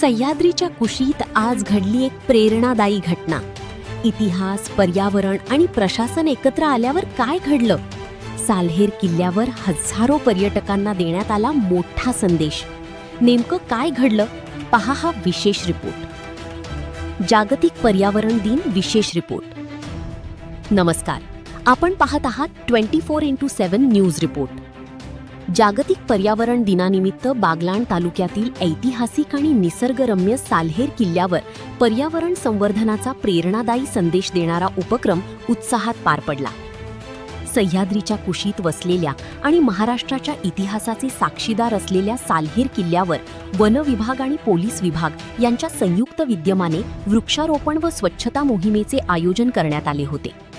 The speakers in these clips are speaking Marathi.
सह्याद्रीच्या कुशीत आज घडली एक प्रेरणादायी घटना. इतिहास, पर्यावरण आणि प्रशासन एकत्र आल्यावर काय घडलं? साल्हेर किल्ल्यावर हजारो पर्यटकांना देण्यात आला मोठा संदेश. नेमकं काय घडलं? पहा हा विशेष रिपोर्ट. जागतिक पर्यावरण दिन विशेष रिपोर्ट. नमस्कार, आपण पाहत आहात 24x7 न्यूज रिपोर्ट. जागतिक पर्यावरण दिनानिमित्त बागलाण तालुक्यातील ऐतिहासिक आणि निसर्गरम्य साल्हेर किल्ल्यावर पर्यावरण संवर्धनाचा प्रेरणादायी संदेश देणारा उपक्रम उत्साहात पार पडला. सह्याद्रीच्या कुशीत वसलेल्या आणि महाराष्ट्राच्या इतिहासाचे साक्षीदार असलेल्या साल्हेर किल्ल्यावर वन विभाग आणि पोलीस विभाग यांच्या संयुक्त विद्यमाने वृक्षारोपण व स्वच्छता मोहिमेचे आयोजन करण्यात आले होते.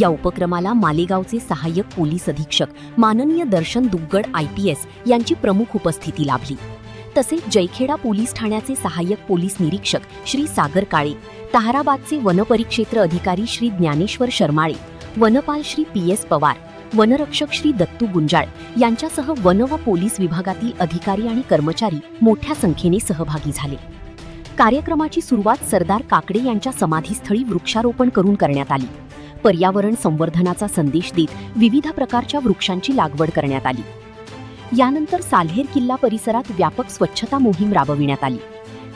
या उपक्रमाला मालेगावचे सहाय्यक पोलीस अधीक्षक माननीय दर्शन दुग्गड IPS यांची प्रमुख उपस्थिती लाभली. तसेच जयखेडा पोलीस ठाण्याचे सहाय्यक पोलीस निरीक्षक श्री सागर काळे, ताहराबादचे वनपरिक्षेत्र अधिकारी श्री ज्ञानेश्वर शर्माळे, वनपाल श्री PS पवार, वनरक्षक श्री दत्तू गुंजाळ यांच्यासह वन व पोलीस विभागातील अधिकारी आणि कर्मचारी मोठ्या संख्येने सहभागी झाले. कार्यक्रमाची सुरुवात सरदार काकडे यांच्या समाधीस्थळी वृक्षारोपण करून करण्यात आली. पर्यावरण संवर्धनाचा संदेश देत विविध प्रकारच्या वृक्षांची लागवड करण्यात आली. यानंतर साल्हेर किल्ला परिसरात व्यापक स्वच्छता मोहीम राबविण्यात आली.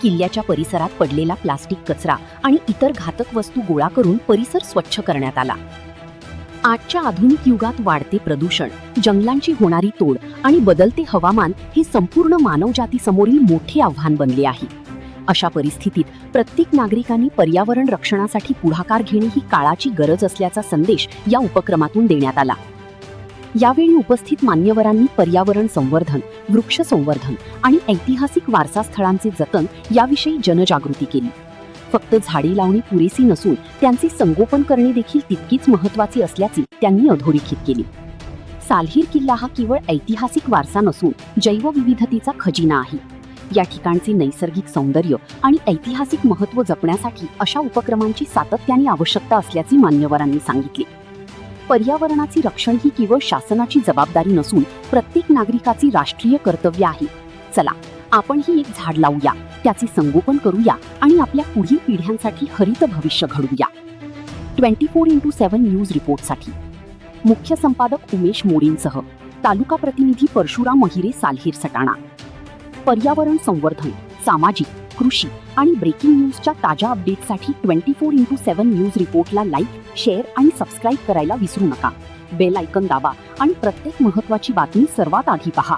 किल्ल्याच्या परिसरात पडलेला प्लास्टिक कचरा आणि इतर घातक वस्तू गोळा करून परिसर स्वच्छ करण्यात आला. आजच्या आधुनिक युगात वाढते प्रदूषण, जंगलांची होणारी तोड आणि बदलते हवामान हे संपूर्ण मानवजातीसमोरील मोठे आव्हान बनले आहे. अशा परिस्थितीत प्रत्येक नागरिकांनी पर्यावरण रक्षणासाठी पुढाकार घेणे ही काळाची गरज असल्याचा संदेश या उपक्रमातून देण्यात आला. यावेळी उपस्थित मान्यवरांनी पर्यावरण संवर्धन, वृक्ष संवर्धन आणि ऐतिहासिक वारसा स्थळांचे जतन याविषयी जनजागृती केली. फक्त झाडे लावणे पुरेसी नसून त्यांचे संगोपन करणे देखील तितकीच महत्त्वाचे असल्याचे त्यांनी अधोरेखित केले. साल्हेर किल्ला हा केवळ ऐतिहासिक वारसा नसून जैवविविधतेचा खजिना आहे. या ठिकाणचे नैसर्गिक सौंदर्य आणि ऐतिहासिक महत्त्व जपण्यासाठी अशा उपक्रमांची सातत्याने आवश्यकता असल्याचे मान्यवरांनी सांगितले. पर्यावरणाचे रक्षण ही केवळ शासनाची जबाबदारी नसून प्रत्येक नागरिकाचे राष्ट्रीय कर्तव्य आहे. चला, आपणही एक झाड लावूया, त्याचे संगोपन करूया आणि आपल्या पुढील पिढ्यांसाठी हरित भविष्य घडवूया. 24x7 न्यूज रिपोर्टसाठी मुख्य संपादक उमेश मोरेंसह तालुका प्रतिनिधी परशुराम महिरे, साल्हेर सटाणा. पर्यावरण संवर्धन, सामाजिक, कृषी आणि ब्रेकिंग न्यूजच्या ताज्या अपडेटसाठी 24x7 न्यूज रिपोर्टला लाईक, शेअर आणि सबस्क्राईब करायला विसरू नका. बेल आयकॉन दाबा आणि प्रत्येक महत्त्वाची बातमी सर्वात आधी पहा.